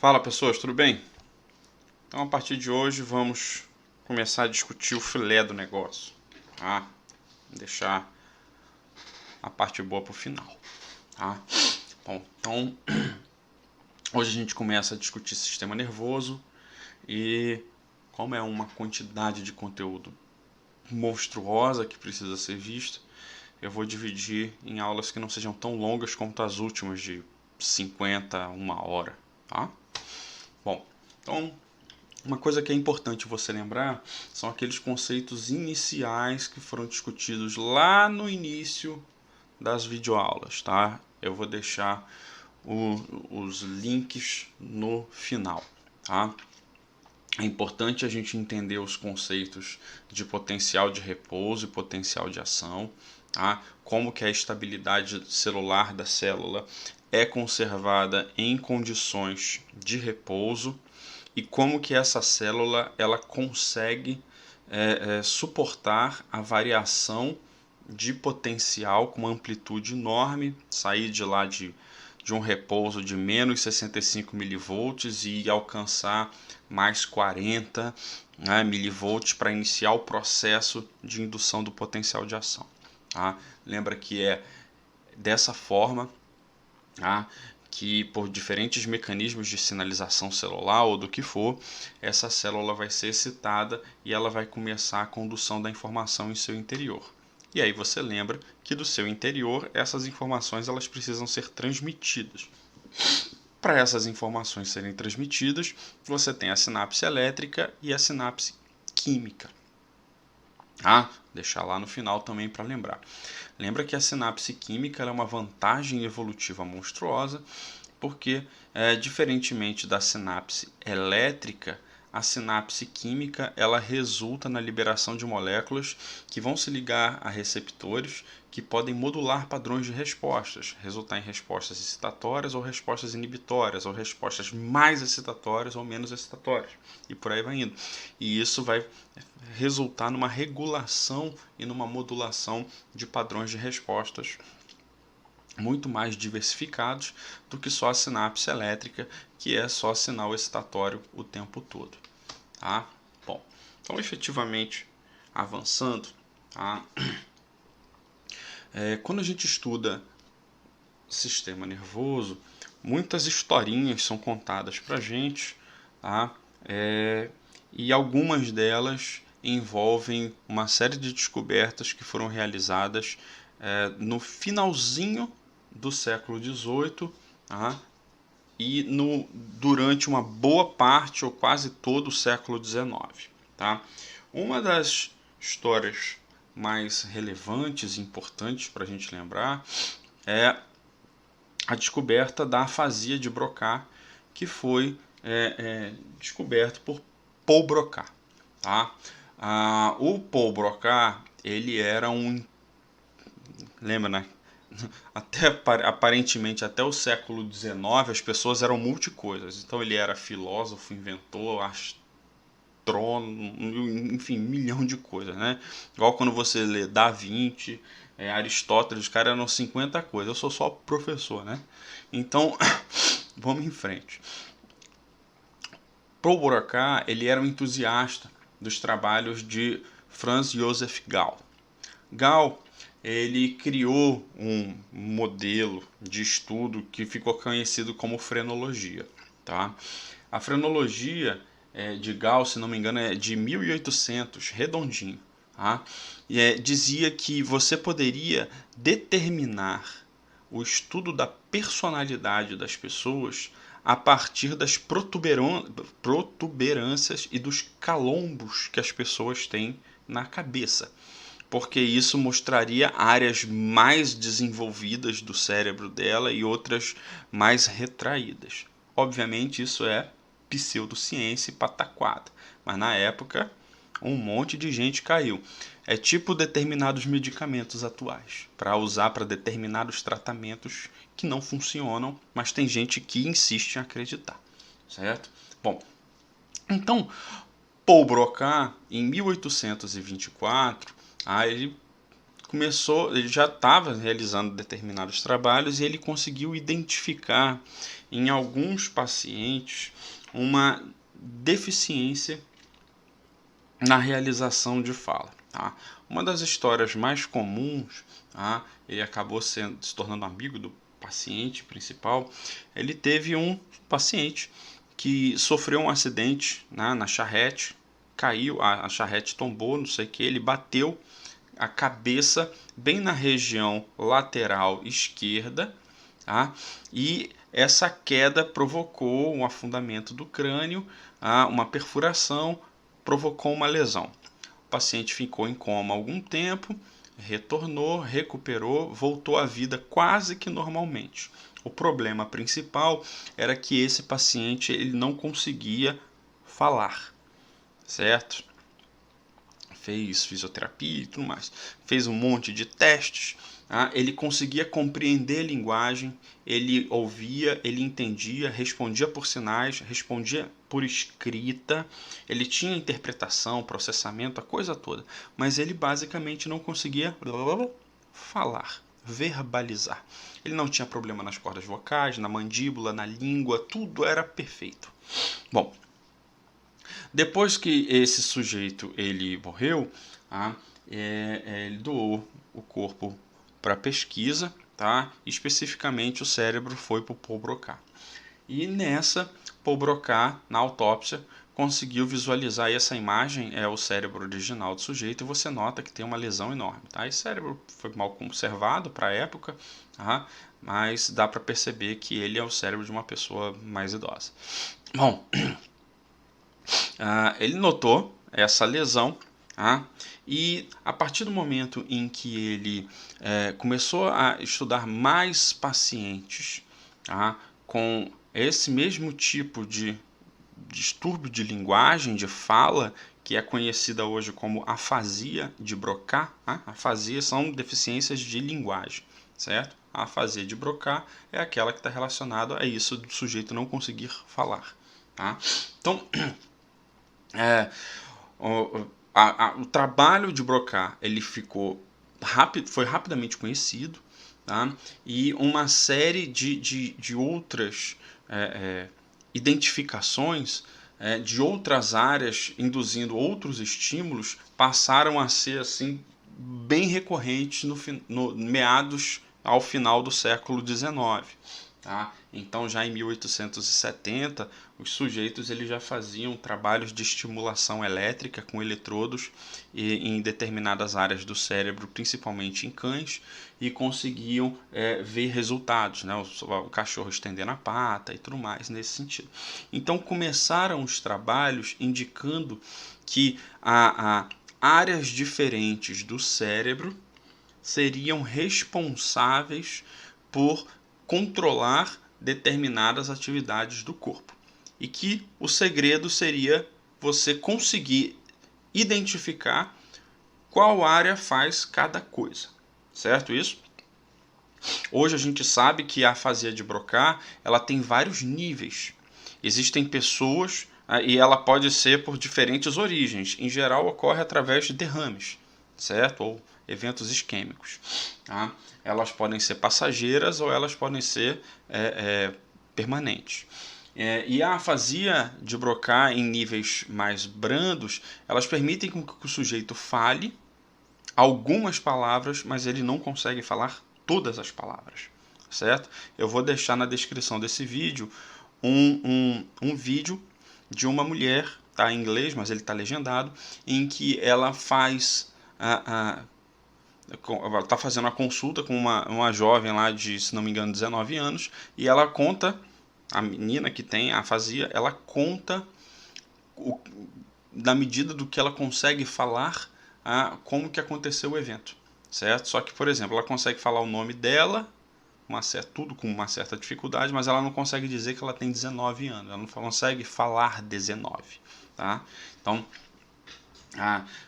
Fala pessoas, tudo bem? Então a partir de hoje vamos começar a discutir o filé do negócio, tá? Deixar a parte boa para o final, tá? Bom, então hoje a gente começa a discutir sistema nervoso e como é uma quantidade de conteúdo monstruosa que precisa ser vista, eu vou dividir em aulas que não sejam tão longas como as últimas de 50 a 1 hora, tá? Bom, então uma coisa que é importante você lembrar são aqueles conceitos iniciais que foram discutidos lá no início das videoaulas, tá? Eu vou deixar os links no final, tá? É importante a gente entender os conceitos de potencial de repouso e potencial de ação, tá? Como que a estabilidade celular da célula é conservada em condições de repouso e como que essa célula ela consegue suportar a variação de potencial com uma amplitude enorme, sair de lá de um repouso de menos 65 milivolts e alcançar mais 40, né, milivolts para iniciar o processo de indução do potencial de ação. Tá? Lembra que é dessa forma, tá, que por diferentes mecanismos de sinalização celular ou do que for, essa célula vai ser excitada e ela vai começar a condução da informação em seu interior. E aí você lembra que do seu interior essas informações elas precisam ser transmitidas. Para essas informações serem transmitidas, você tem a sinapse elétrica e a sinapse química. Deixar lá no final também para lembrar. Lembra que a sinapse química é uma vantagem evolutiva monstruosa, porque, diferentemente da sinapse elétrica, a sinapse química ela resulta na liberação de moléculas que vão se ligar a receptores que podem modular padrões de respostas, resultar em respostas excitatórias ou respostas inibitórias, ou respostas mais excitatórias ou menos excitatórias, e por aí vai indo. E isso vai resultar numa regulação e numa modulação de padrões de respostas muito mais diversificados do que só a sinapse elétrica, que é só sinal excitatório o tempo todo. Tá? Bom, então efetivamente avançando, tá? Quando a gente estuda sistema nervoso, muitas historinhas são contadas para a gente, tá? E algumas delas envolvem uma série de descobertas que foram realizadas no finalzinho do século XVIII, tá? E durante uma boa parte ou quase todo o século XIX. Tá? Uma das histórias mais relevantes e importantes para a gente lembrar é a descoberta da afasia de Broca, que foi descoberto por Paul Broca. Tá? O Paul Broca ele era um... Lembra, né? Aparentemente até o século XIX as pessoas eram multicoisas. Então ele era filósofo, inventor, astrônomo, enfim, um milhão de coisas, né? Igual quando você lê Da Vinci, Aristóteles, os caras eram 50 coisas. Eu sou só professor, né? Então, vamos em frente. Paul Broca, ele era um entusiasta dos trabalhos de Franz Joseph Gall. Gall ele criou um modelo de estudo que ficou conhecido como frenologia. Tá? A frenologia de Gall, se não me engano, é de 1800, redondinho. Tá? E dizia que você poderia determinar o estudo da personalidade das pessoas a partir das protuberâncias e dos calombos que as pessoas têm na cabeça, porque isso mostraria áreas mais desenvolvidas do cérebro dela e outras mais retraídas. Obviamente isso é pseudociência e pataquada, mas na época um monte de gente caiu. É tipo determinados medicamentos atuais, para usar para determinados tratamentos que não funcionam, mas tem gente que insiste em acreditar, certo? Bom, então Paul Broca, em 1824, ele ele já estava realizando determinados trabalhos e ele conseguiu identificar em alguns pacientes uma deficiência na realização de fala. Tá? Uma das histórias mais comuns, tá? Ele acabou se tornando amigo do paciente principal. Ele teve um paciente que sofreu um acidente, né, na charrete, caiu, a charrete tombou, não sei o que, ele bateu a cabeça bem na região lateral esquerda, tá? E essa queda provocou um afundamento do crânio, uma perfuração, provocou uma lesão. O paciente ficou em coma algum tempo, retornou, recuperou, voltou à vida quase que normalmente. O problema principal era que esse paciente ele não conseguia falar, certo? Fez fisioterapia e tudo mais, fez um monte de testes, ele conseguia compreender a linguagem, ele ouvia, ele entendia, respondia por sinais, respondia por escrita, ele tinha interpretação, processamento, a coisa toda, mas ele basicamente não conseguia falar, verbalizar. Ele não tinha problema nas cordas vocais, na mandíbula, na língua, tudo era perfeito. Bom, depois que esse sujeito ele morreu, ele doou o corpo para pesquisa, tá? Especificamente o cérebro foi para o Paul Broca. E nessa, Paul Broca, na autópsia, conseguiu visualizar, e essa imagem é o cérebro original do sujeito, e você nota que tem uma lesão enorme. Tá? Esse cérebro foi mal conservado para a época, tá? Mas dá para perceber que ele é o cérebro de uma pessoa mais idosa. Bom, ele notou essa lesão, e a partir do momento em que ele começou a estudar mais pacientes com esse mesmo tipo de distúrbio de linguagem, de fala, que é conhecida hoje como afasia de Broca. Afasia são deficiências de linguagem, certo? A afasia de Broca é aquela que está relacionada a isso do sujeito não conseguir falar. Tá? Então, o trabalho de Broca ele foi rapidamente conhecido, tá? E uma série de outras identificações de outras áreas induzindo outros estímulos passaram a ser assim bem recorrentes no meados ao final do século XIX. Tá? Então, já em 1870, os sujeitos eles já faziam trabalhos de estimulação elétrica com eletrodos em determinadas áreas do cérebro, principalmente em cães, e conseguiam ver resultados, né? O cachorro estendendo a pata e tudo mais nesse sentido. Então, começaram os trabalhos indicando que áreas diferentes do cérebro seriam responsáveis por controlar determinadas atividades do corpo. E que o segredo seria você conseguir identificar qual área faz cada coisa. Certo isso? Hoje a gente sabe que a afasia de Broca ela tem vários níveis. Existem pessoas e ela pode ser por diferentes origens. Em geral ocorre através de derrames, certo? Ou eventos isquêmicos. Tá? Elas podem ser passageiras ou elas podem ser permanentes. E a afasia de Broca em níveis mais brandos, elas permitem que o sujeito fale algumas palavras, mas ele não consegue falar todas as palavras, certo? Eu vou deixar na descrição desse vídeo um vídeo de uma mulher, tá em inglês, mas ele está legendado, em que ela faz está fazendo a consulta com uma jovem lá de, se não me engano, 19 anos, e ela conta, a menina que tem a afasia, ela conta na medida do que ela consegue falar como que aconteceu o evento, certo? Só que, por exemplo, ela consegue falar o nome dela, tudo com uma certa dificuldade, mas ela não consegue dizer que ela tem 19 anos, ela não consegue falar 19, tá? Então,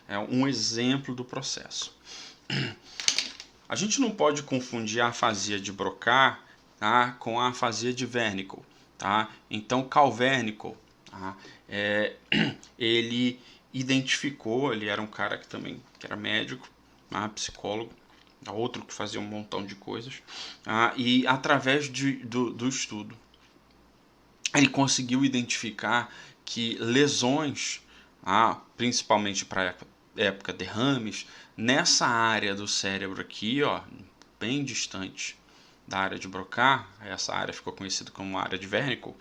é um exemplo do processo. A gente não pode confundir a afasia de Broca, tá, com a afasia de Wernicke. Tá? Então, Carl Wernicke, tá, ele identificou, ele era um cara que era médico, psicólogo, outro que fazia um montão de coisas, e através do estudo ele conseguiu identificar que lesões, principalmente para a época derrames, nessa área do cérebro aqui, ó, bem distante da área de Broca, essa área ficou conhecida como área de Wernicke,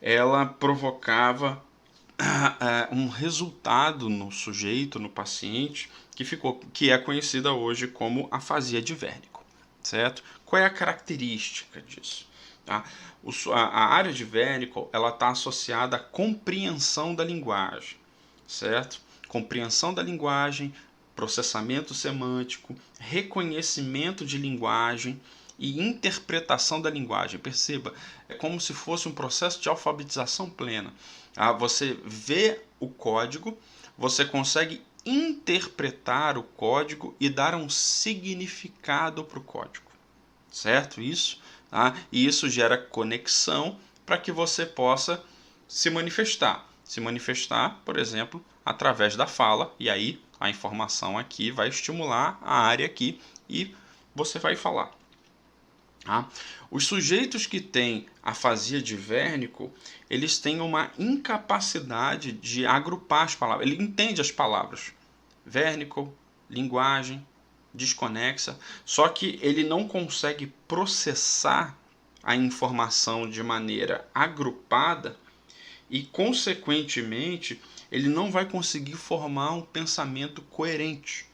ela provocava um resultado no sujeito, no paciente, que é conhecida hoje como afasia de Wernicke, certo? Qual é a característica disso? A área de Wernicke ela está associada à compreensão da linguagem, certo? Compreensão da linguagem, processamento semântico, reconhecimento de linguagem e interpretação da linguagem. Perceba, é como se fosse um processo de alfabetização plena. Você vê o código, você consegue interpretar o código e dar um significado para o código, certo? Isso, e isso gera conexão para que você possa se manifestar. Se manifestar, por exemplo, através da fala, e aí a informação aqui vai estimular a área aqui e você vai falar. Os sujeitos que têm afasia de Wernicke, eles têm uma incapacidade de agrupar as palavras. Ele entende as palavras. Wernicke, linguagem, desconexa, só que ele não consegue processar a informação de maneira agrupada e, consequentemente, ele não vai conseguir formar um pensamento coerente,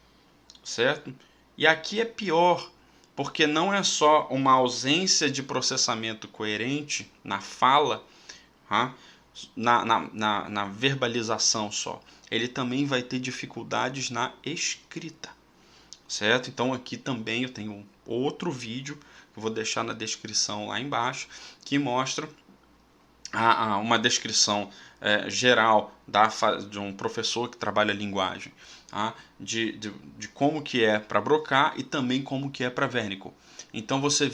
certo? E aqui é pior, porque não é só uma ausência de processamento coerente na fala, na verbalização só. Ele também vai ter dificuldades na escrita, certo? Então aqui também eu tenho outro vídeo que eu vou deixar na descrição lá embaixo, que mostra uma descrição geral de um professor que trabalha linguagem, de como que é para Broca e também como que é para Wernicke. Então você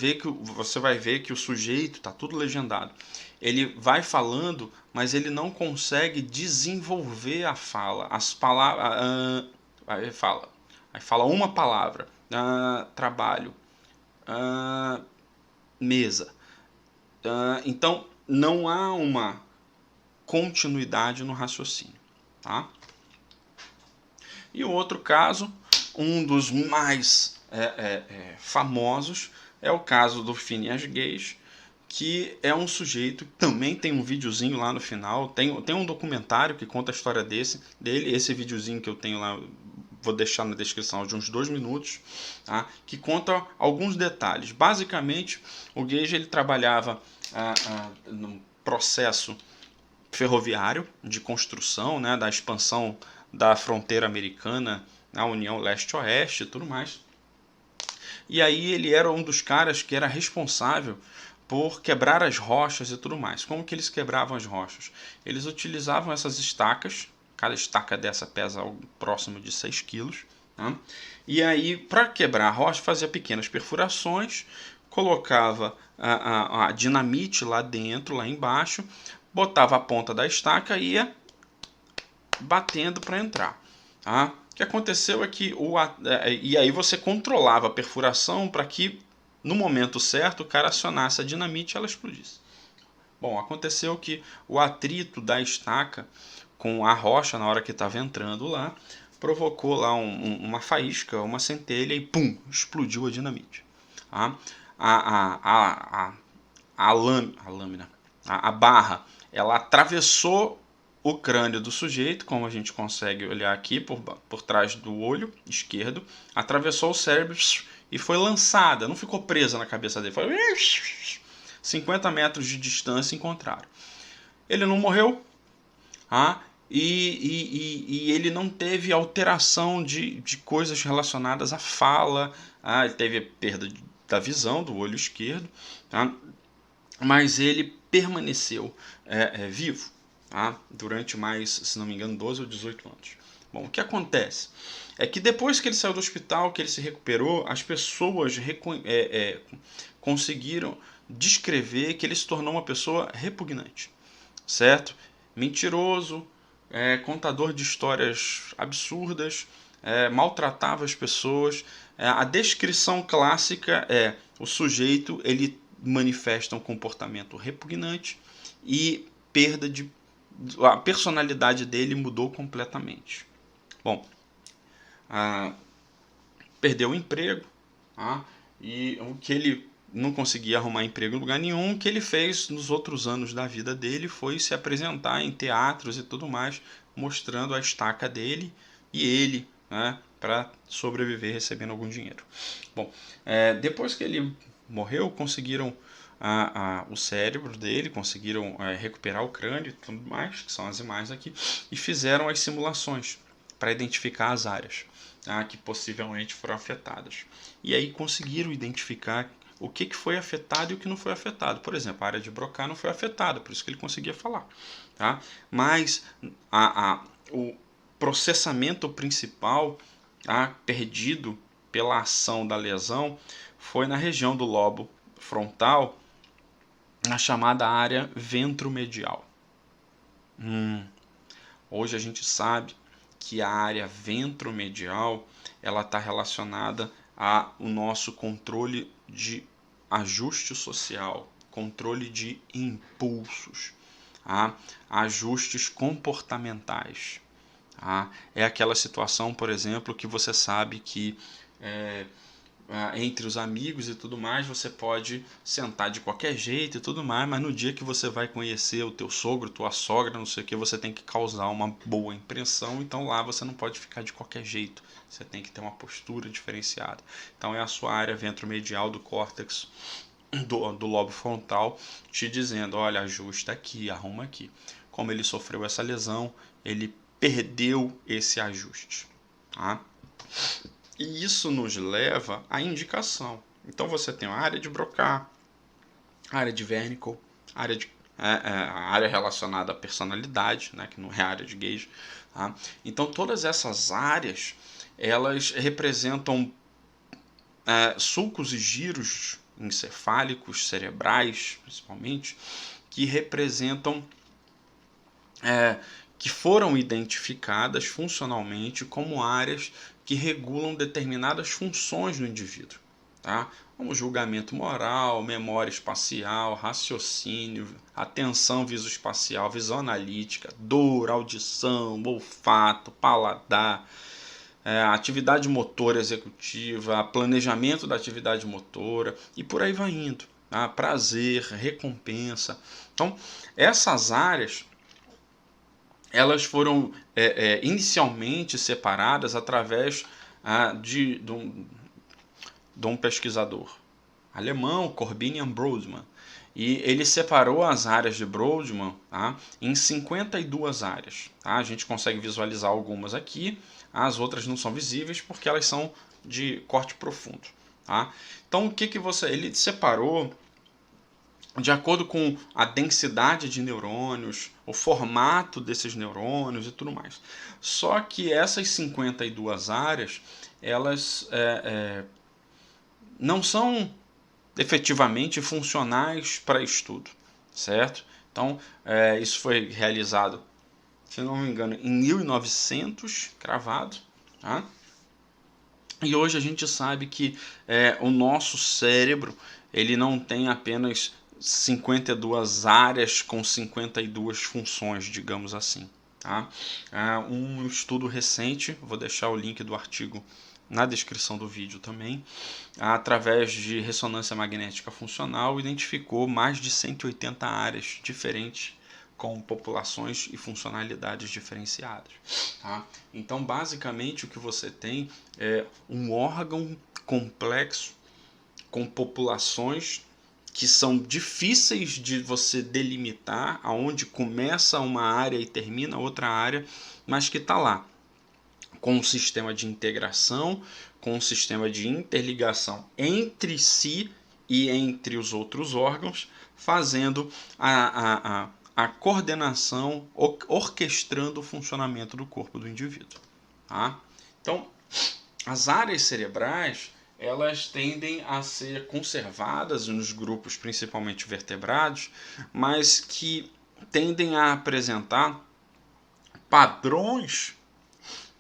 vai ver que o sujeito, está tudo legendado, ele vai falando, mas ele não consegue desenvolver a fala. As palavras, aí fala uma palavra, trabalho, mesa. Então não há uma continuidade no raciocínio, tá? E o outro caso, um dos mais famosos, é o caso do Phineas Gage, que é um sujeito que também tem um videozinho lá no final, tem um documentário que conta a história dele, esse videozinho que eu tenho lá, vou deixar na descrição, de uns 2 minutos, que conta alguns detalhes. Basicamente, o Gage ele trabalhava no processo ferroviário de construção, da expansão da fronteira americana na União Leste-Oeste e tudo mais. E aí ele era um dos caras que era responsável por quebrar as rochas e tudo mais. Como que eles quebravam as rochas? Eles utilizavam essas estacas, cada estaca dessa pesa próximo de 6 quilos. E aí, para quebrar a rocha, fazia pequenas perfurações, colocava a dinamite lá dentro, lá embaixo, botava a ponta da estaca e ia batendo para entrar. O que aconteceu é que e aí você controlava a perfuração para que no momento certo o cara acionasse a dinamite e ela explodisse. Bom, aconteceu que o atrito da estaca com a rocha na hora que estava entrando lá provocou lá uma faísca, uma centelha e pum, explodiu a dinamite. A lâmina, a barra, ela atravessou o crânio do sujeito, como a gente consegue olhar aqui por trás do olho esquerdo, atravessou o cérebro e foi lançada, não ficou presa na cabeça dele, foi 50 metros de distância encontraram. Ele não morreu, e ele não teve alteração de coisas relacionadas à fala, ele teve perda da visão do olho esquerdo, mas ele permaneceu vivo durante mais, se não me engano, 12 ou 18 anos. Bom, o que acontece é que depois que ele saiu do hospital, que ele se recuperou, as pessoas conseguiram descrever que ele se tornou uma pessoa repugnante, certo? Mentiroso, contador de histórias absurdas, maltratava as pessoas, A descrição clássica é: o sujeito ele manifesta um comportamento repugnante e a personalidade dele mudou completamente. Bom, perdeu o emprego, e o que ele não conseguia arrumar emprego em lugar nenhum, o que ele fez nos outros anos da vida dele foi se apresentar em teatros e tudo mais, mostrando a estaca dele e ele, né, para sobreviver recebendo algum dinheiro. Bom, depois que ele morreu, conseguiram o cérebro dele, conseguiram recuperar o crânio e tudo mais, que são as imagens aqui, e fizeram as simulações para identificar as áreas que possivelmente foram afetadas. E aí conseguiram identificar o que foi afetado e o que não foi afetado. Por exemplo, a área de Broca não foi afetada, por isso que ele conseguia falar. Tá? Mas o processamento principal perdido pela ação da lesão foi na região do lobo frontal, na chamada área ventromedial. Hoje a gente sabe que a área ventromedial ela está relacionada ao nosso controle de ajuste social, controle de impulsos, ajustes comportamentais. É aquela situação, por exemplo, que você sabe que entre os amigos e tudo mais, você pode sentar de qualquer jeito e tudo mais, mas no dia que você vai conhecer o teu sogro, tua sogra, não sei o que, você tem que causar uma boa impressão, então lá você não pode ficar de qualquer jeito, você tem que ter uma postura diferenciada. Então é a sua área ventromedial do córtex do lobo frontal te dizendo: olha, ajusta aqui, arruma aqui. Como ele sofreu essa lesão, ele perdeu esse ajuste. E isso nos leva à indicação. Então você tem a área de Broca, a área de Wernicke, a área relacionada à personalidade, né, que não é a área de Gage. Então todas essas áreas elas representam sulcos e giros encefálicos, cerebrais principalmente, que representam que foram identificadas funcionalmente como áreas que regulam determinadas funções no indivíduo, como julgamento moral, memória espacial, raciocínio, atenção visoespacial, visão analítica, dor, audição, olfato, paladar, atividade motora executiva, planejamento da atividade motora e por aí vai indo. Prazer, recompensa. Então, essas áreas elas foram inicialmente separadas através de um pesquisador alemão, Corbinian Brodmann. E ele separou as áreas de Brodmann em 52 áreas. A gente consegue visualizar algumas aqui, as outras não são visíveis porque elas são de corte profundo. Então, ele separou de acordo com a densidade de neurônios, o formato desses neurônios e tudo mais. Só que essas 52 áreas, elas não são efetivamente funcionais para estudo, certo? Então, isso foi realizado, se não me engano, em 1900, cravado, E hoje a gente sabe que o nosso cérebro ele não tem apenas 52 áreas com 52 funções, digamos assim. Um estudo recente, vou deixar o link do artigo na descrição do vídeo também, através de ressonância magnética funcional, identificou mais de 180 áreas diferentes com populações e funcionalidades diferenciadas. Então, basicamente, o que você tem é um órgão complexo com populações que são difíceis de você delimitar, aonde começa uma área e termina outra área, mas que está lá, com um sistema de integração, com um sistema de interligação entre si e entre os outros órgãos, fazendo a coordenação, orquestrando o funcionamento do corpo do indivíduo. Então, as áreas cerebrais elas tendem a ser conservadas nos grupos principalmente vertebrados, mas que tendem a apresentar padrões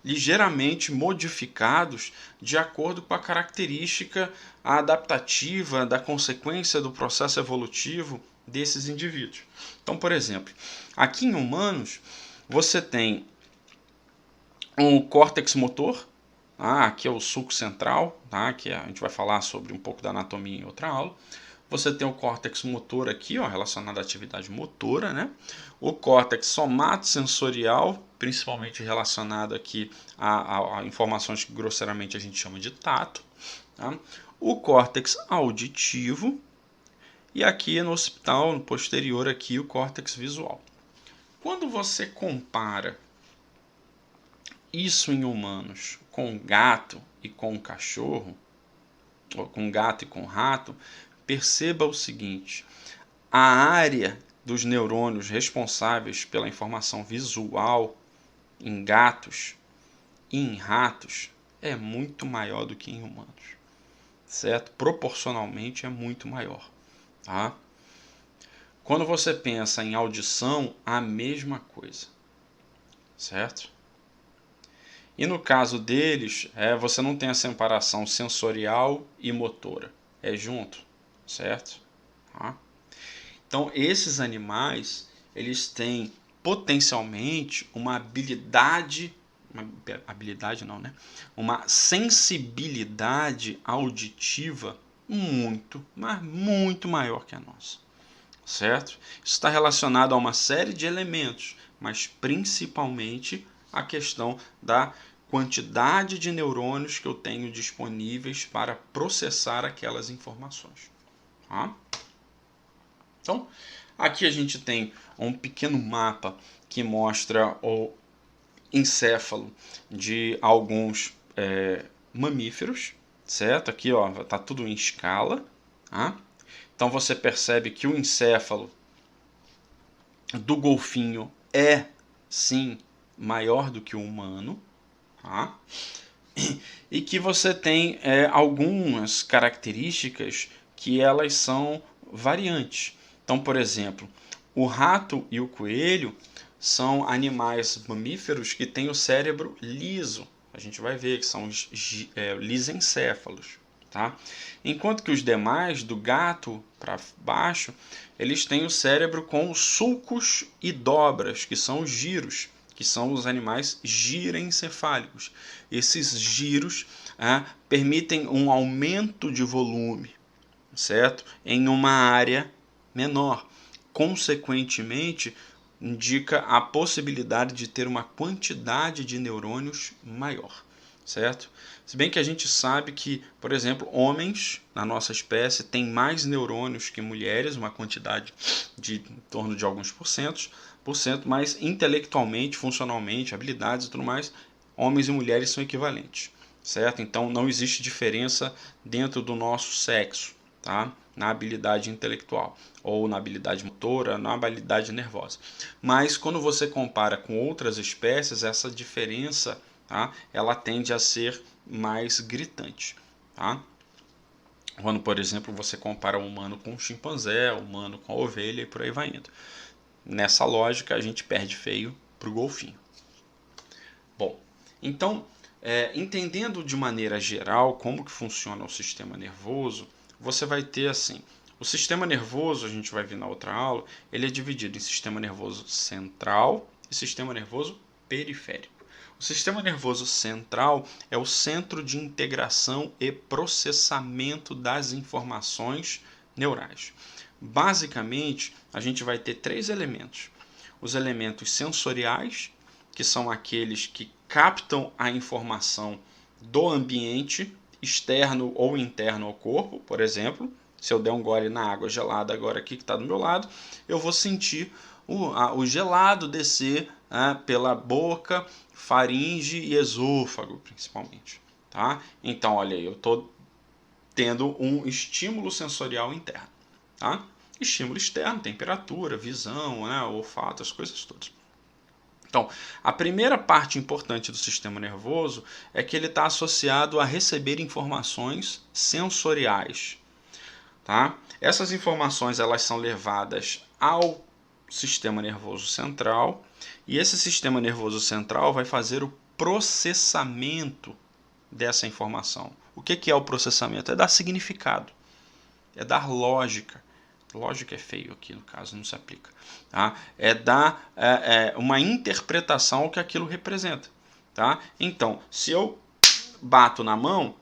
ligeiramente modificados de acordo com a característica adaptativa da consequência do processo evolutivo desses indivíduos. Então, por exemplo, aqui em humanos, você tem um córtex motor, aqui é o sulco central, que a gente vai falar sobre um pouco da anatomia em outra aula. Você tem o córtex motor aqui, relacionado à atividade motora, né? O córtex somatosensorial, principalmente relacionado aqui a informações que grosseiramente a gente chama de tato. Tá? O córtex auditivo e aqui no occipital, no posterior aqui, o córtex visual. Quando você compara isso em humanos com gato e com cachorro, ou com gato e com rato, perceba o seguinte: a área dos neurônios responsáveis pela informação visual em gatos e em ratos é muito maior do que em humanos, certo? Proporcionalmente é muito maior, tá? Quando você pensa em audição, a mesma coisa, certo? E no caso deles, você não tem a separação sensorial e motora, é junto, certo? Tá? Então, esses animais, eles têm potencialmente uma uma sensibilidade auditiva muito, mas muito maior que a nossa, certo? Isso está relacionado a uma série de elementos, mas principalmente a questão da quantidade de neurônios que eu tenho disponíveis para processar aquelas informações. Tá? Então, aqui a gente tem um pequeno mapa que mostra o encéfalo de alguns mamíferos, certo? Aqui está tudo em escala. Tá? Então você percebe que o encéfalo do golfinho é, sim, maior do que o humano. Tá? E que você tem algumas características que elas são variantes. Então, por exemplo, o rato e o coelho são animais mamíferos que têm o cérebro liso. A gente vai ver que são os lisencéfalos. Tá? Enquanto que os demais, do gato para baixo, eles têm o cérebro com sulcos e dobras, que são os giros, que são os animais girencefálicos. Esses giros permitem um aumento de volume, certo? Em uma área menor. Consequentemente, indica a possibilidade de ter uma quantidade de neurônios maior, certo? Se bem que a gente sabe que, por exemplo, homens na nossa espécie têm mais neurônios que mulheres, uma quantidade de em torno de alguns porcentos, mas intelectualmente, funcionalmente, habilidades e tudo mais, homens e mulheres são equivalentes, certo? Então não existe diferença dentro do nosso sexo, tá? Na habilidade intelectual, ou na habilidade motora, na habilidade nervosa. Mas quando você compara com outras espécies, essa diferença, tá? Ela tende a ser mais gritante. Tá? Quando, por exemplo, você compara o humano com o chimpanzé, o humano com a ovelha e por aí vai indo. Nessa lógica, a gente perde feio para o golfinho. Bom, então, entendendo de maneira geral como que funciona o sistema nervoso, você vai ter assim, o sistema nervoso, a gente vai ver na outra aula, ele é dividido em sistema nervoso central e sistema nervoso periférico. O sistema nervoso central é o centro de integração e processamento das informações neurais. Basicamente, a gente vai ter três elementos. Os elementos sensoriais, que são aqueles que captam a informação do ambiente externo ou interno ao corpo. Por exemplo, se eu der um gole na água gelada agora aqui que está do meu lado, eu vou sentir o gelado descer pela boca, faringe e esôfago, principalmente. Tá? Então, olha aí, eu estou tendo um estímulo sensorial interno. Tá? Estímulo externo, temperatura, visão, olfato, as coisas todas. Então, a primeira parte importante do sistema nervoso é que ele está associado a receber informações sensoriais. Tá? Essas informações elas são levadas ao sistema nervoso central e esse sistema nervoso central vai fazer o processamento dessa informação. O que é o processamento? É dar significado, é dar lógica. Lógica é feio aqui, no caso, não se aplica. Tá? É dar uma interpretação ao que aquilo representa. Tá? Então, se eu bato na mão,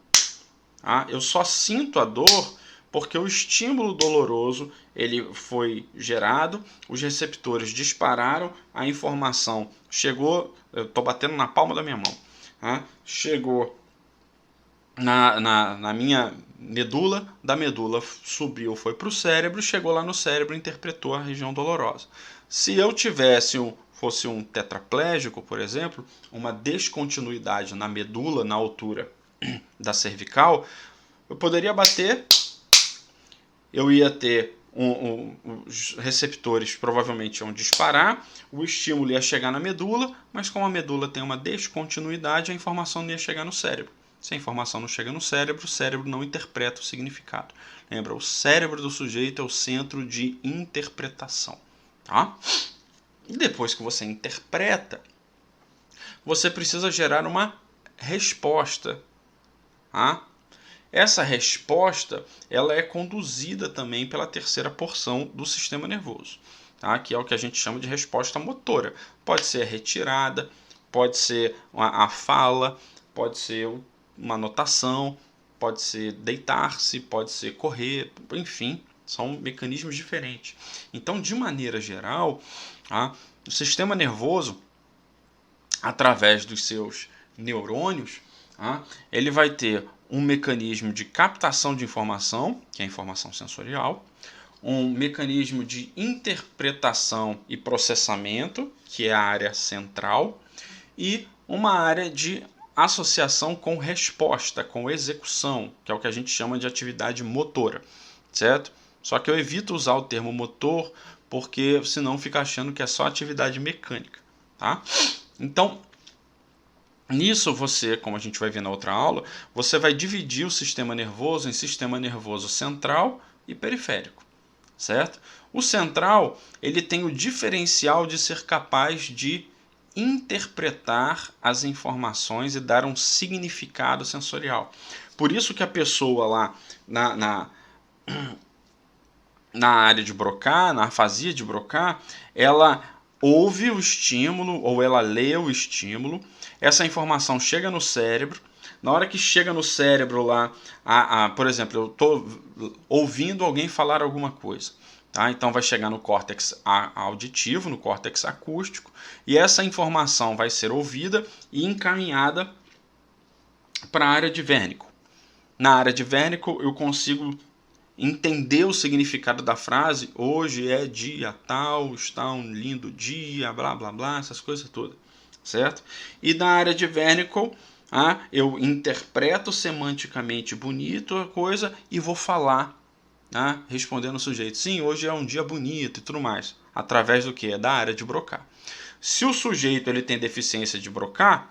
tá? Eu só sinto a dor porque o estímulo doloroso ele foi gerado, os receptores dispararam, a informação chegou, eu estou batendo na palma da minha mão, tá? Chegou na minha medula, da medula subiu, foi para o cérebro, chegou lá no cérebro, interpretou a região dolorosa. Se eu fosse um tetraplégico, por exemplo, uma descontinuidade na medula, na altura da cervical, eu poderia bater, eu ia ter os receptores provavelmente iam disparar, o estímulo ia chegar na medula, mas como a medula tem uma descontinuidade, a informação não ia chegar no cérebro. Se a informação não chega no cérebro, o cérebro não interpreta o significado. Lembra, o cérebro do sujeito é o centro de interpretação. Tá? E depois que você interpreta, você precisa gerar uma resposta. Tá? Essa resposta ela é conduzida também pela terceira porção do sistema nervoso, tá? Que é o que a gente chama de resposta motora. Pode ser a retirada, pode ser a fala, pode ser uma anotação, pode ser deitar-se, pode ser correr, enfim, são mecanismos diferentes. Então, de maneira geral, tá? O sistema nervoso, através dos seus neurônios, tá? Ele vai ter um mecanismo de captação de informação, que é a informação sensorial, um mecanismo de interpretação e processamento, que é a área central, e uma área de associação com resposta, com execução, que é o que a gente chama de atividade motora, certo? Só que eu evito usar o termo motor, porque senão fica achando que é só atividade mecânica, tá? Então, nisso você, como a gente vai ver na outra aula, você vai dividir o sistema nervoso em sistema nervoso central e periférico, certo? O central, ele tem o diferencial de ser capaz de interpretar as informações e dar um significado sensorial. Por isso que a pessoa lá na área de Broca, na afasia de Broca, ela ouve o estímulo ou ela lê o estímulo, essa informação chega no cérebro, na hora que chega no cérebro lá, por exemplo, eu estou ouvindo alguém falar alguma coisa, tá? Então vai chegar no córtex auditivo, no córtex acústico, e essa informação vai ser ouvida e encaminhada para a área de Wernicke. Na área de Wernicke eu consigo entender o significado da frase, hoje é dia tal, está um lindo dia, blá blá blá, essas coisas todas, certo? E na área de Wernicke, eu interpreto semanticamente bonito a coisa e vou falar, respondendo o sujeito, sim, hoje é um dia bonito e tudo mais, através do que? Da área de Broca. Se o sujeito ele tem deficiência de Broca,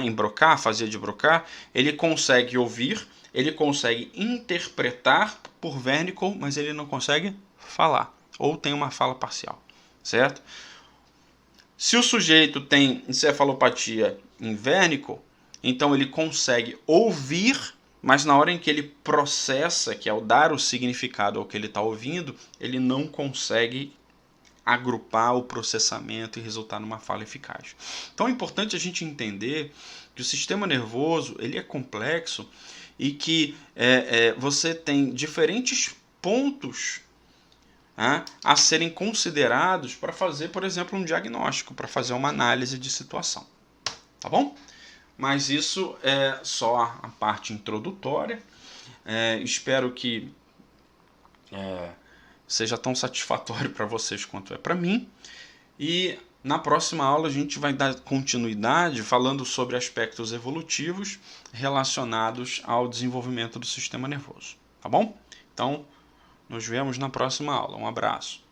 em Broca, afasia de Broca, ele consegue ouvir, ele consegue interpretar por Wernicke, mas ele não consegue falar, ou tem uma fala parcial, certo? Se o sujeito tem encefalopatia em Wernicke, então ele consegue ouvir, mas na hora em que ele processa, que é o dar o significado ao que ele está ouvindo, ele não consegue agrupar o processamento e resultar numa fala eficaz. Então é importante a gente entender que o sistema nervoso ele é complexo e que você tem diferentes pontos a serem considerados para fazer, por exemplo, um diagnóstico, para fazer uma análise de situação. Tá bom? Mas isso é só a parte introdutória. Espero que seja tão satisfatório para vocês quanto é para mim. E na próxima aula a gente vai dar continuidade falando sobre aspectos evolutivos relacionados ao desenvolvimento do sistema nervoso. Tá bom? Então, nos vemos na próxima aula. Um abraço.